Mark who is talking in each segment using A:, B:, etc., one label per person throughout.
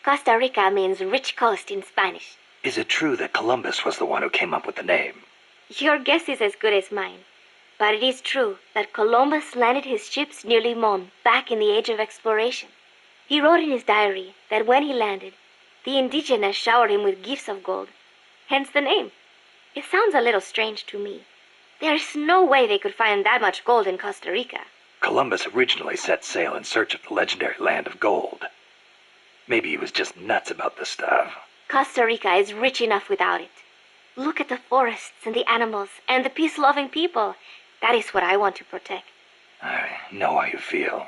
A: Costa Rica means rich coast in Spanish.
B: Is it true that Columbus was the one who came up with the name?
A: Your guess is as good as mine. But it is true that Columbus landed his ships near Limon back in the age of exploration. He wrote in his diary that when he landed, the indigenous showered him with gifts of gold. Hence the name. It sounds a little strange to me. There is no way they could find that much gold in Costa Rica.
B: Columbus originally set sail in search of the legendary land of gold. Maybe he was just nuts about the stuff.
A: Costa Rica is rich enough without it. Look at the forests and the animals and the peace-loving people. That is what I want to protect.
B: I know how you feel.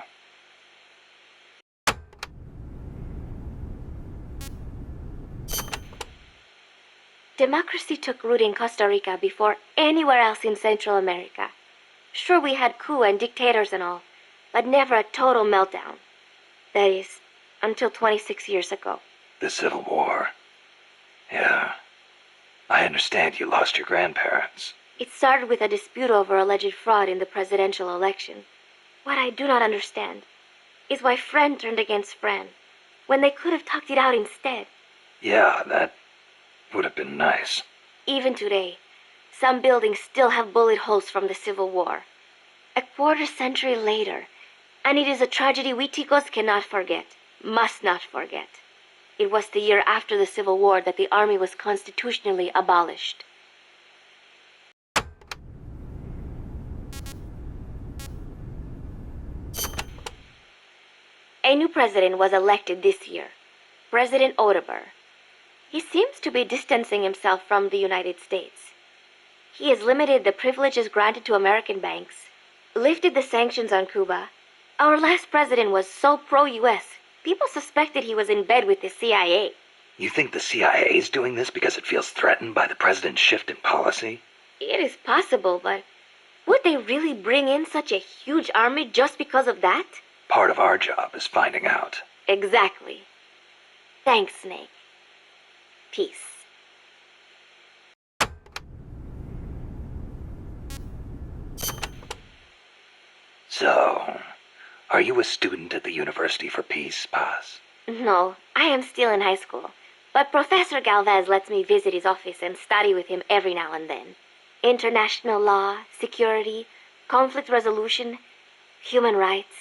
A: Democracy took root in Costa Rica before anywhere else in Central America. Sure, we had coup and dictators and all, but never a total meltdown. That is, until 26 years ago.
B: The Civil War. Yeah. I understand you lost your grandparents.
A: It started with a dispute over alleged fraud in the presidential election. What I do not understand is why friend turned against friend, when they could have talked it out instead.
B: Yeah, that would have been nice.
A: Even today, some buildings still have bullet holes from the Civil War. A quarter century later, and it is a tragedy we Ticos cannot forget, must not forget. It was the year after the Civil War that the army was constitutionally abolished. A new president was elected this year, President Ortega. He seems to be distancing himself from the United States. He has limited the privileges granted to American banks, lifted the sanctions on Cuba. Our last president was so pro-U.S., people suspected he was in bed with the CIA.
B: You think the CIA is doing this because it feels threatened by the president's shift in policy?
A: It is possible, but would they really bring in such a huge army just because of that?
B: Part of our job is finding out.
A: Exactly. Thanks, Snake. Peace.
B: So, are you a student at the University for Peace, Paz?
A: No, I am still in high school, but Professor Galvez lets me visit his office and study with him every now and then. International law, security, conflict resolution, human rights.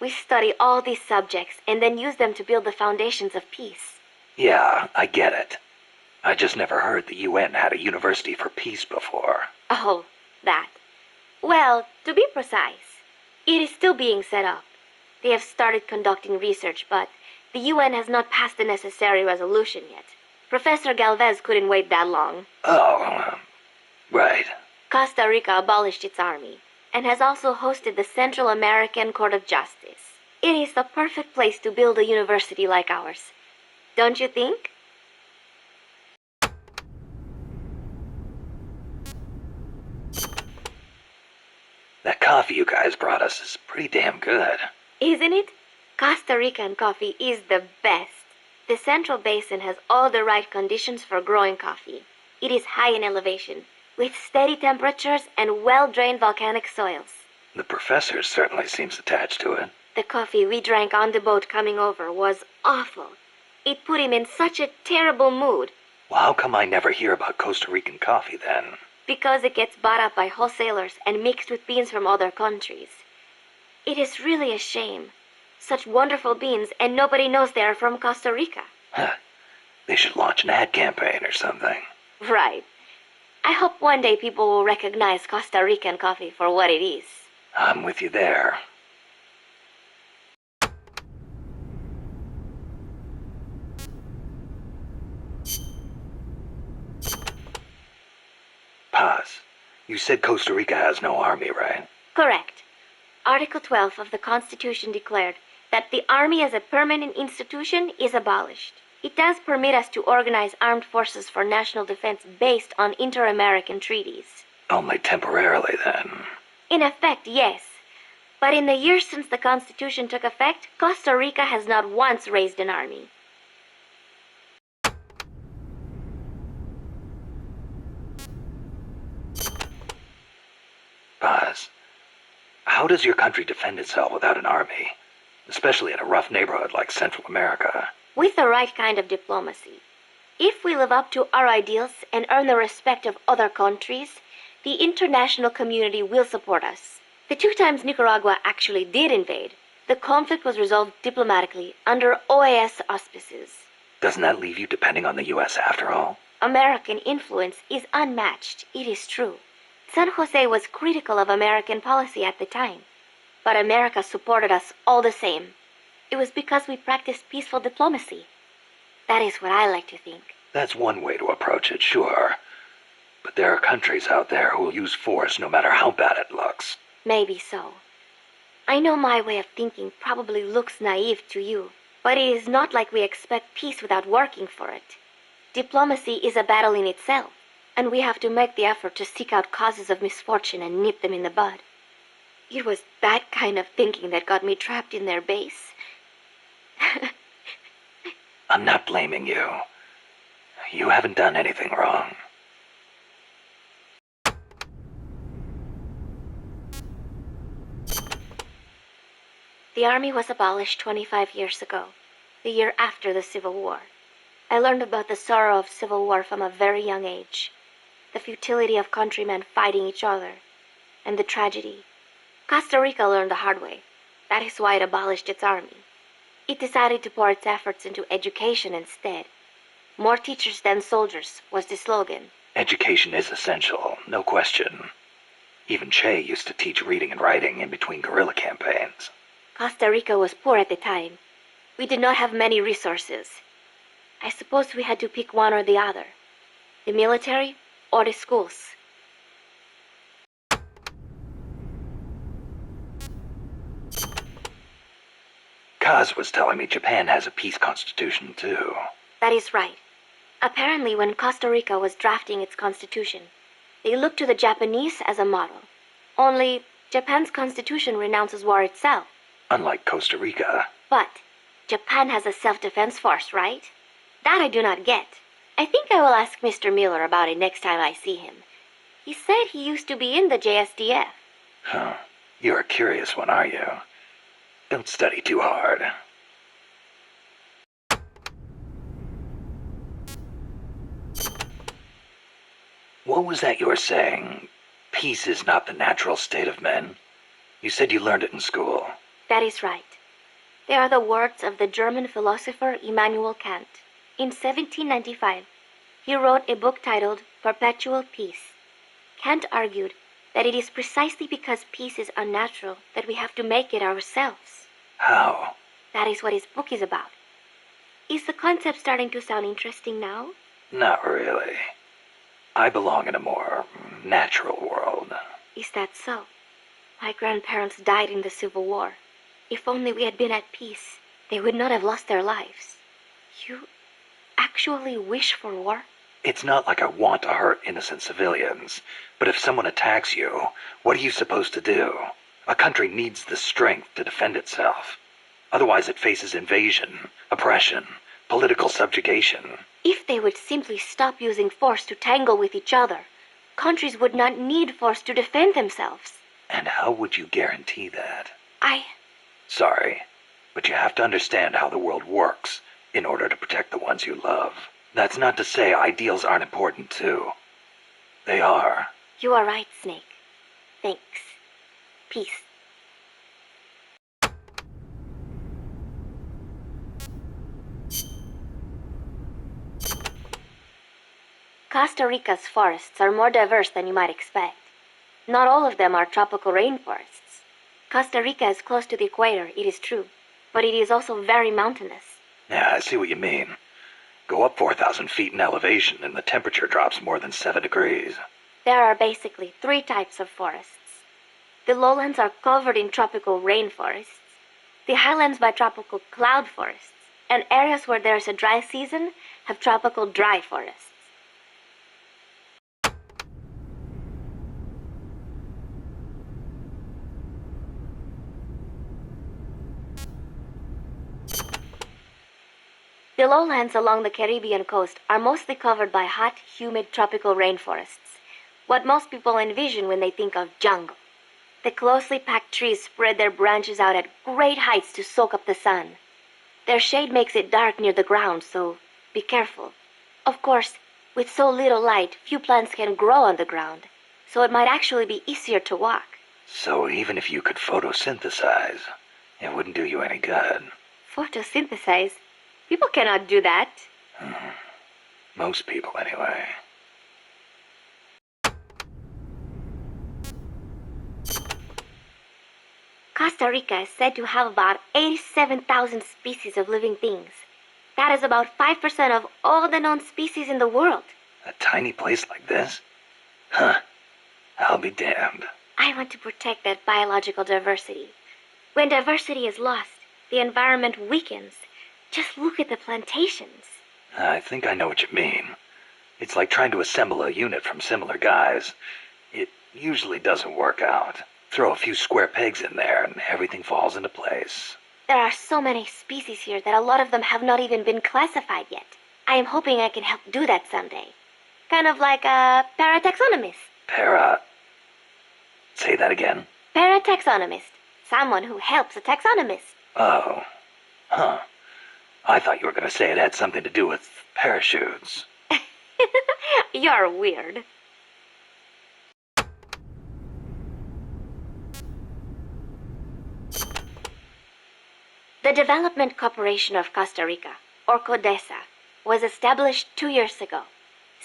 A: We study all these subjects and then use them to build the foundations of peace.
B: Yeah, I get it. I just never heard the UN had a University for Peace before.
A: Oh, that. Well, to be precise, it is still being set up. They have started conducting research, but the UN has not passed the necessary resolution yet. Professor Galvez couldn't wait that long.
B: Oh, right.
A: Costa Rica abolished its army and has also hosted the Central American Court of Justice. It is the perfect place to build a university like ours. Don't you think?
B: That coffee you guys brought us is pretty damn good.
A: Isn't it? Costa Rican coffee is the best. The Central Basin has all the right conditions for growing coffee. It is high in elevation, with steady temperatures and well-drained volcanic soils.
B: The professor certainly seems attached to it.
A: The coffee we drank on the boat coming over was awful. It put him in such a terrible mood.
B: Well, how come I never hear about Costa Rican coffee then?
A: Because it gets bought up by wholesalers and mixed with beans from other countries. It is really a shame. Such wonderful beans, and nobody knows they are from Costa Rica.
B: Huh. They should launch an ad campaign or something.
A: Right. I hope one day people will recognize Costa Rican coffee for what it is.
B: I'm with you there. Paz, you said Costa Rica has no army, right?
A: Correct. Article 12 of the Constitution declared that the Army as a permanent institution is abolished. It does permit us to organize armed forces for national defense based on inter-American treaties.
B: Only temporarily, then.
A: In effect, yes. But in the years since the Constitution took effect, Costa Rica has not once raised an army.
B: Paz, how does your country defend itself without an army? Especially in a rough neighborhood like Central America.
A: With the right kind of diplomacy. If we live up to our ideals and earn the respect of other countries, the international community will support us. The 2 times Nicaragua actually did invade, the conflict was resolved diplomatically under OAS auspices.
B: Doesn't that leave you depending on the U.S. after all?
A: American influence is unmatched, it is true. San Jose was critical of American policy at the time, but America supported us all the same. It was because we practiced peaceful diplomacy. That is what I like to think.
B: That's one way to approach it, sure. But there are countries out there who will use force no matter how bad it looks.
A: Maybe so. I know my way of thinking probably looks naive to you, but it is not like we expect peace without working for it. Diplomacy is a battle in itself, and we have to make the effort to seek out causes of misfortune and nip them in the bud. It was that kind of thinking that got me trapped in their base.
B: I'm not blaming you. You haven't done anything wrong.
A: The army was abolished 25 years ago, the year after the Civil War. I learned about the sorrow of civil war from a very young age, the futility of countrymen fighting each other, and the tragedy. Costa Rica learned the hard way. That is why it abolished its army. It decided to pour its efforts into education instead. More teachers than soldiers was the slogan.
B: Education is essential, no question. Even Che used to teach reading and writing in between guerrilla campaigns.
A: Costa Rica was poor at the time. We did not have many resources. I suppose we had to pick one or the other. The military or the schools.
B: Kaz was telling me Japan has a peace constitution too.
A: That is right. Apparently, when Costa Rica was drafting its constitution, they looked to the Japanese as a model. Only, Japan's constitution renounces war itself.
B: Unlike Costa Rica.
A: But Japan has a self-defense force, right? That I do not get. I think I will ask Mr. Miller about it next time I see him. He said he used to be in the JSDF.
B: Huh. You're a curious one, are you? Don't study too hard. What was that you were saying? Peace is not the natural state of men? You said you learned it in school.
A: That is right. They are the words of the German philosopher Immanuel Kant. In 1795, he wrote a book titled Perpetual Peace. Kant argued that it is precisely because peace is unnatural that we have to make it ourselves.
B: How?
A: That is what his book is about. Is the concept starting to sound interesting now?
B: Not really. I belong in a more natural world.
A: Is that so? My grandparents died in the Civil War. If only we had been at peace, they would not have lost their lives. You actually wish for war?
B: It's not like I want to hurt innocent civilians, but if someone attacks you, what are you supposed to do? A country needs the strength to defend itself. Otherwise it faces invasion, oppression, political subjugation.
A: If they would simply stop using force to tangle with each other, countries would not need force to defend themselves.
B: And how would you guarantee that?
A: Sorry,
B: but you have to understand how the world works in order to protect the ones you love. That's not to say ideals aren't important too. They are.
A: You are right, Snake. Thanks. Peace. Costa Rica's forests are more diverse than you might expect. Not all of them are tropical rainforests. Costa Rica is close to the equator, it is true, but it is also very mountainous.
B: Yeah, I see what you mean. Go up 4,000 feet in elevation and the temperature drops more than 7 degrees.
A: There are basically 3 types of forests. The lowlands are covered in tropical rainforests, the highlands by tropical cloud forests, and areas where there is a dry season have tropical dry forests. The lowlands along the Caribbean coast are mostly covered by hot, humid tropical rainforests, what most people envision when they think of jungle. The closely packed trees spread their branches out at great heights to soak up the sun. Their shade makes it dark near the ground, so be careful. Of course, with so little light, few plants can grow on the ground, so it might actually be easier to walk.
B: So even if you could photosynthesize, it wouldn't do you any good.
A: Photosynthesize? People cannot do that.
B: Most people, anyway.
A: Costa Rica is said to have about 87,000 species of living things. That is about 5% of all the known species in the world.
B: A tiny place like this? Huh. I'll be damned.
A: I want to protect that biological diversity. When diversity is lost, the environment weakens. Just look at the plantations.
B: I think I know what you mean. It's like trying to assemble a unit from similar guys. It usually doesn't work out. Throw a few square pegs in there and everything falls into place.
A: There are so many species here that a lot of them have not even been classified yet. I am hoping I can help do that someday. Kind of like a parataxonomist.
B: Say that again?
A: Parataxonomist. Someone who helps a taxonomist.
B: Oh. Huh. I thought you were going to say it had something to do with parachutes.
A: You're weird. The Development Corporation of Costa Rica, or CODESA, was established 2 years ago.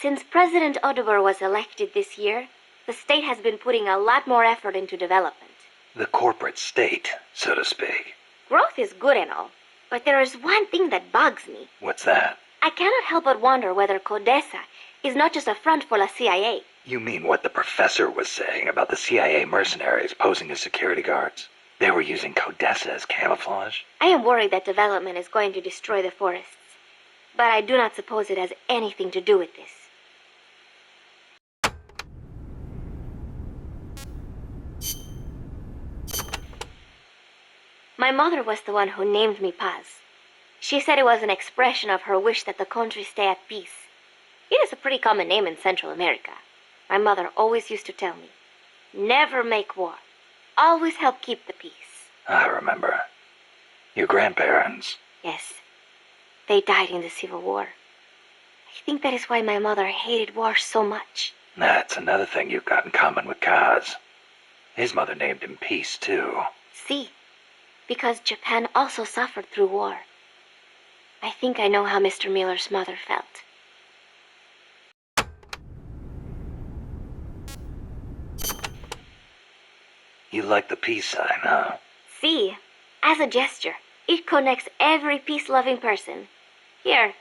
A: Since President Odubor was elected this year, the state has been putting a lot more effort into development.
B: The corporate state, so to speak.
A: Growth is good and all, but there is one thing that bugs me.
B: What's that?
A: I cannot help but wonder whether CODESA is not just a front for the CIA.
B: You mean what the professor was saying about the CIA mercenaries posing as security guards? They were using CODESA as camouflage?
A: I am worried that development is going to destroy the forests, but I do not suppose it has anything to do with this. My mother was the one who named me Paz. She said it was an expression of her wish that the country stay at peace. It is a pretty common name in Central America. My mother always used to tell me, never make war. Always help keep the peace.
B: I remember. Your grandparents.
A: Yes. They died in the Civil War. I think that is why my mother hated war so much.
B: That's another thing you've got in common with Kaz. His mother named him Peace, too.
A: See, because Japan also suffered through war. I think I know how Mr. Miller's mother felt.
B: You like the peace sign, huh?
A: See, as a gesture, it connects every peace-loving person. Here,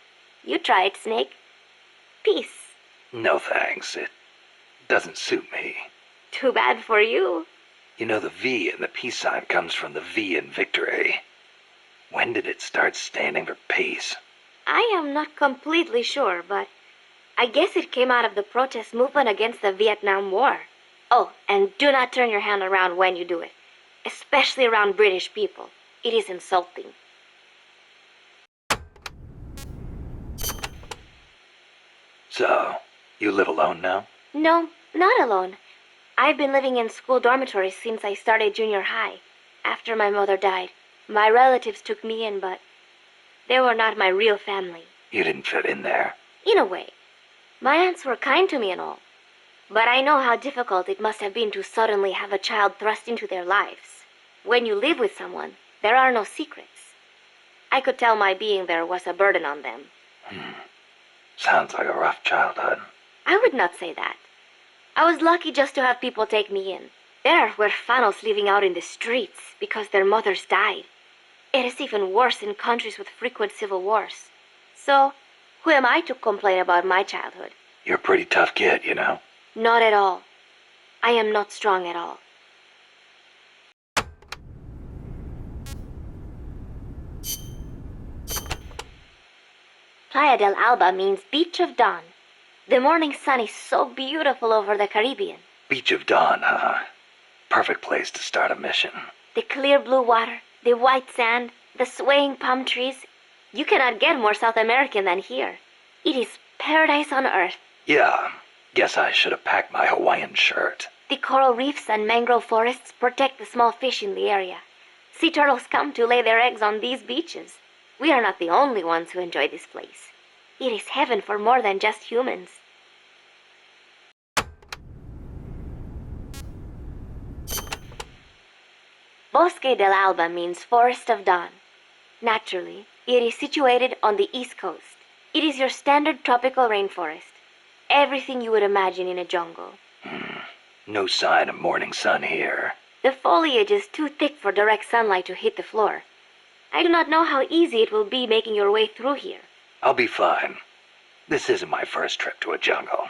A: you try it, Snake. Peace.
B: No thanks. It doesn't suit me.
A: Too bad for you.
B: You know, the V in the peace sign comes from the V in victory. When did it start standing for peace?
A: I am not completely sure, but I guess it came out of the protest movement against the Vietnam War. Oh, and do not turn your hand around when you do it, especially around British people. It is insulting.
B: So, you live alone now?
A: No, not alone. I've been living in school dormitories since I started junior high. After my mother died, my relatives took me in, but they were not my real family.
B: You didn't fit in there?
A: In a way. My aunts were kind to me and all. But I know how difficult it must have been to suddenly have a child thrust into their lives. When you live with someone, there are no secrets. I could tell my being there was a burden on them.
B: Sounds like a rough childhood.
A: I would not say that. I was lucky just to have people take me in. There are huérfanos living out in the streets because their mothers died. It is even worse in countries with frequent civil wars. So, who am I to complain about my childhood?
B: You're a pretty tough kid, you know?
A: Not at all. I am not strong at all. Playa del Alba means Beach of Dawn. The morning sun is so beautiful over the Caribbean.
B: Beach of Dawn, huh? Perfect place to start a mission.
A: The clear blue water, the white sand, the swaying palm trees. You cannot get more South American than here. It is paradise on earth.
B: Yeah, guess I should have packed my Hawaiian shirt.
A: The coral reefs and mangrove forests protect the small fish in the area. Sea turtles come to lay their eggs on these beaches. We are not the only ones who enjoy this place. It is heaven for more than just humans. Bosque del Alba means Forest of Dawn. Naturally, it is situated on the east coast. It is your standard tropical rainforest. Everything you would imagine in a jungle.
B: No sign of morning sun here.
A: The foliage is too thick for direct sunlight to hit the floor. I do not know how easy it will be making your way through here.
B: I'll be fine. This isn't my first trip to a jungle.